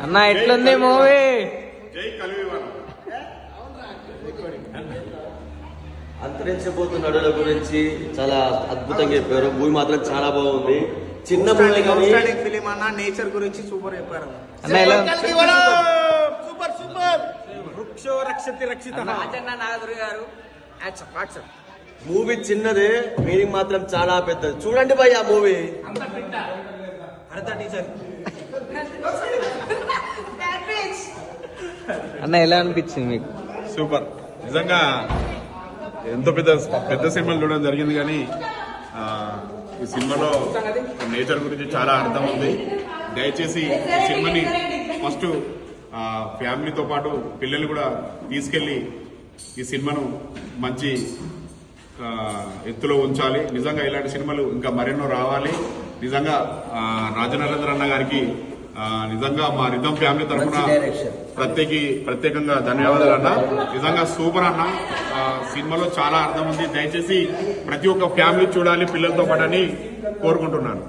అన్న ఎట్లుంది మూవీ? అంతరించబోతున్న అడవుల గురించి చాలా అద్భుతంగా చెప్పారు. మూవీ మాత్రం చాలా బాగుంది. చిన్న మూవీ ఫిలిం అన్న, నేచర్ గురించి సూపర్ చెప్పారు అన్న. ఎలా సూపర్ సూపర్. వృక్షో రక్షతి రక్షిత. మూవీ చిన్నదే, మీనింగ్ మాత్రం చాలా పెద్దది. చూడండి భయ్ ఆ మూవీ. అన్న ఎలా అనిపించింది మీకు? సూపర్. నిజంగా ఎంతో పెద్ద సినిమాలు చూడడం జరిగింది, కానీ ఈ సినిమాలో నేచర్ గురించి చాలా అర్థం ఉంది. దయచేసి ఈ సినిమాని ఫస్ట్ ఫ్యామిలీతో పాటు పిల్లలు కూడా తీసుకెళ్లి ఈ సినిమాను మంచి ఎత్తులో ఉంచాలి. నిజంగా ఇలాంటి సినిమాలు ఇంకా మరెన్నో రావాలి. నిజంగా రాజనరేంద్ర అన్న గారికి నిజంగా మా రిధమ్ ఫ్యామిలీ తరఫున ప్రత్యేకంగా ధన్యవాదాలు అన్న. నిజంగా సూపర్ అన్న. సినిమాలో చాలా అర్థం ఉంది. దయచేసి ప్రతి ఒక్క ఫ్యామిలీ చూడాలి పిల్లలతో పాటు అని కోరుకుంటున్నాను.